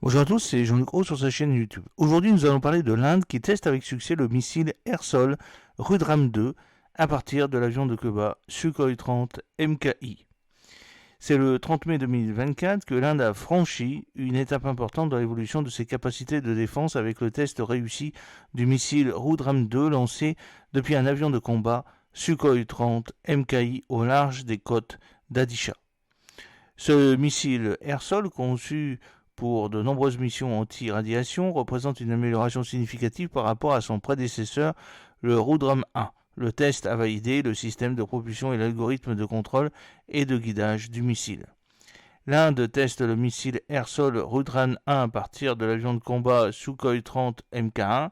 Bonjour à tous, c'est Jean-Luc Roux sur sa chaîne YouTube. Aujourd'hui, nous allons parler de l'Inde qui teste avec succès le missile air-sol Rudram 2 à partir de l'avion de combat Sukhoi 30 MKI. C'est le 30 mai 2024 que l'Inde a franchi une étape importante dans l'évolution de ses capacités de défense avec le test réussi du missile Rudram 2 lancé depuis un avion de combat Sukhoi 30 MKI au large des côtes d'Adisha. Ce missile air-sol conçu pour de nombreuses missions anti-radiation représente une amélioration significative par rapport à son prédécesseur, le Rudram 1. Le test a validé le système de propulsion et l'algorithme de contrôle et de guidage du missile. L'Inde teste le missile air-sol Rudram 1 à partir de l'avion de combat Sukhoi 30 Mk1,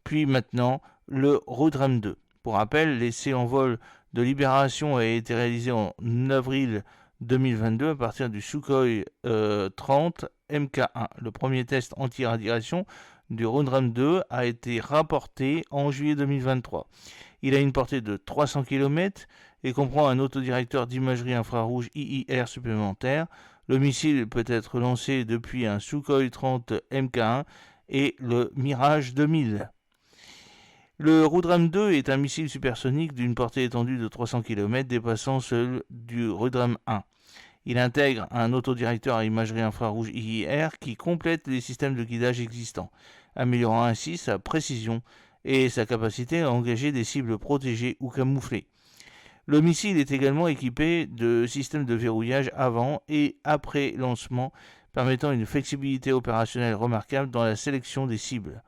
puis maintenant le Rudram 2. Pour rappel, l'essai en vol de libération a été réalisé en avril 2022 à partir du Sukhoi 30 Mk1. Le premier test anti-radiation du Rudram 2 a été rapporté en juillet 2023. Il a une portée de 300 km et comprend un autodirecteur d'imagerie infrarouge IIR supplémentaire. Le missile peut être lancé depuis un Sukhoi 30 Mk1 et le Mirage 2000. Le Rudram 2 est un missile supersonique d'une portée étendue de 300 km dépassant celle du Rudram 1. Il intègre un autodirecteur à imagerie infrarouge IIR qui complète les systèmes de guidage existants, améliorant ainsi sa précision et sa capacité à engager des cibles protégées ou camouflées. Le missile est également équipé de systèmes de verrouillage avant et après lancement, permettant une flexibilité opérationnelle remarquable dans la sélection des cibles.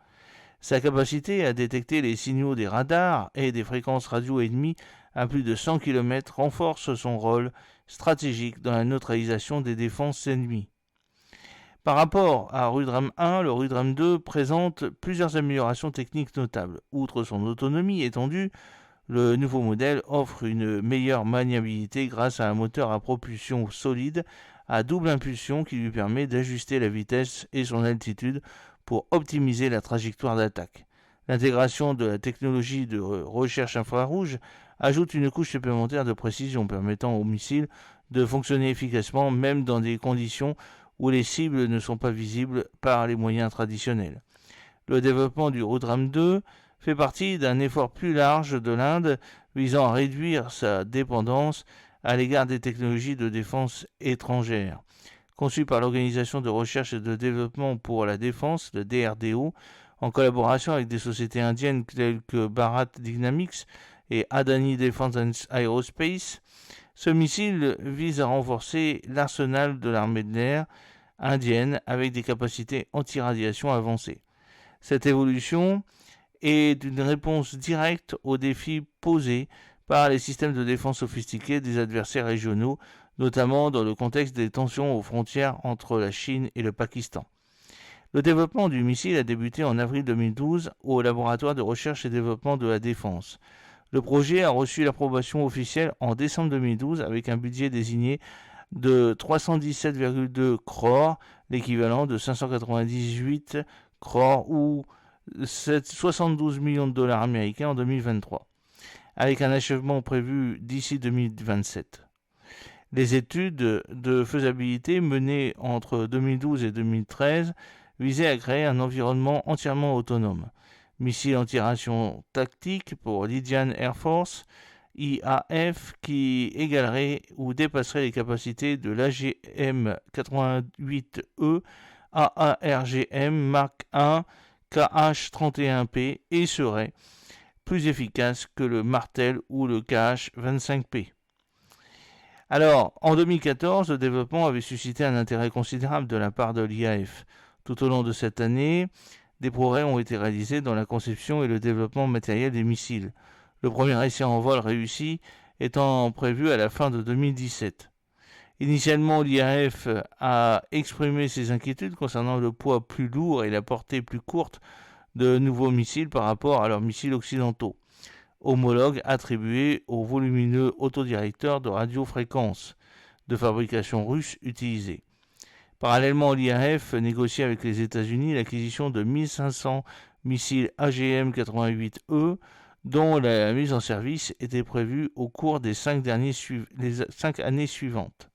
Sa capacité à détecter les signaux des radars et des fréquences radio ennemies à plus de 100 km renforce son rôle stratégique dans la neutralisation des défenses ennemies. Par rapport à Rudram 1, le Rudram 2 présente plusieurs améliorations techniques notables. Outre son autonomie étendue, le nouveau modèle offre une meilleure maniabilité grâce à un moteur à propulsion solide à double impulsion qui lui permet d'ajuster la vitesse et son altitude pour optimiser la trajectoire d'attaque. L'intégration de la technologie de recherche infrarouge ajoute une couche supplémentaire de précision permettant au missile de fonctionner efficacement même dans des conditions où les cibles ne sont pas visibles par les moyens traditionnels. Le développement du Rudram 2 fait partie d'un effort plus large de l'Inde visant à réduire sa dépendance à l'égard des technologies de défense étrangères. Conçu par l'Organisation de recherche et de développement pour la défense, le DRDO, en collaboration avec des sociétés indiennes telles que Bharat Dynamics et Adani Defense Aerospace, ce missile vise à renforcer l'arsenal de l'armée de l'air indienne avec des capacités anti-radiation avancées. Cette évolution est une réponse directe aux défis posés par les systèmes de défense sophistiqués des adversaires régionaux, notamment dans le contexte des tensions aux frontières entre la Chine et le Pakistan. Le développement du missile a débuté en avril 2012 au laboratoire de recherche et développement de la défense. Le projet a reçu l'approbation officielle en décembre 2012 avec un budget désigné de 317,2 crores, l'équivalent de 598 crores ou 72 millions de dollars américains en 2023, avec un achèvement prévu d'ici 2027. Les études de faisabilité menées entre 2012 et 2013 visaient à créer un environnement entièrement autonome. Missile anti-radiation tactique pour l'Indian Air Force, IAF, qui égalerait ou dépasserait les capacités de l'AGM-88E, AARGM Mark I, KH-31P et serait plus efficace que le Martel ou le KH-25P. Alors, en 2014, le développement avait suscité un intérêt considérable de la part de l'IAF. Tout au long de cette année, des progrès ont été réalisés dans la conception et le développement matériel des missiles. Le premier essai en vol réussi étant prévu à la fin de 2017. Initialement, l'IAF a exprimé ses inquiétudes concernant le poids plus lourd et la portée plus courte de nouveaux missiles par rapport à leurs missiles occidentaux, homologues attribués aux volumineux autodirecteurs de radiofréquence de fabrication russe utilisés. Parallèlement, l'IAF négocie avec les États-Unis l'acquisition de 1500 missiles AGM-88E dont la mise en service était prévue au cours des 5 années suivantes.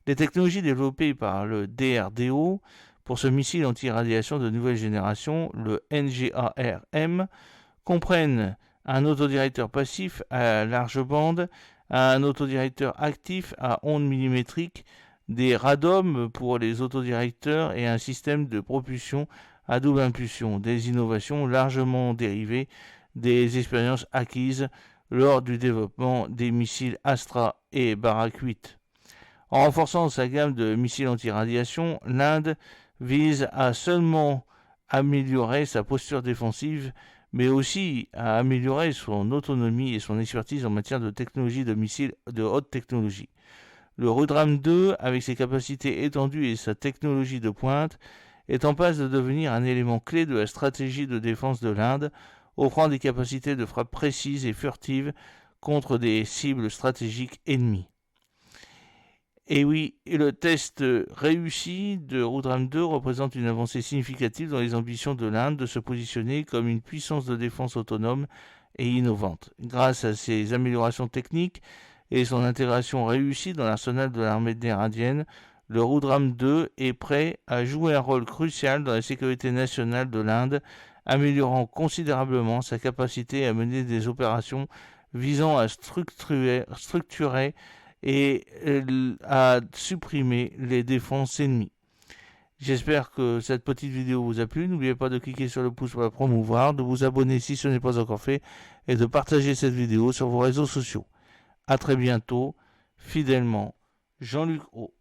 Les technologies développées par le DRDO pour ce missile anti-radiation de nouvelle génération, le NGARM, comprennent un autodirecteur passif à large bande, un autodirecteur actif à ondes millimétriques, des radomes pour les autodirecteurs et un système de propulsion à double impulsion, des innovations largement dérivées des expériences acquises lors du développement des missiles Astra et Barak 8. En renforçant sa gamme de missiles anti-radiation, l'Inde vise à seulement améliorer sa posture défensive, mais aussi à améliorer son autonomie et son expertise en matière de technologie de missiles de haute technologie. Le Rudram 2, avec ses capacités étendues et sa technologie de pointe, est en passe de devenir un élément clé de la stratégie de défense de l'Inde, offrant des capacités de frappe précises et furtives contre des cibles stratégiques ennemies. Et oui, le test réussi de Rudram 2 représente une avancée significative dans les ambitions de l'Inde de se positionner comme une puissance de défense autonome et innovante. Grâce à ses améliorations techniques et son intégration réussie dans l'arsenal de l'armée de l'air indienne, le Rudram 2 est prêt à jouer un rôle crucial dans la sécurité nationale de l'Inde, améliorant considérablement sa capacité à mener des opérations visant à structurer et à supprimer les défenses ennemies. J'espère que cette petite vidéo vous a plu. N'oubliez pas de cliquer sur le pouce pour la promouvoir, de vous abonner si ce n'est pas encore fait et de partager cette vidéo sur vos réseaux sociaux. A très bientôt, fidèlement, Jean-Luc O.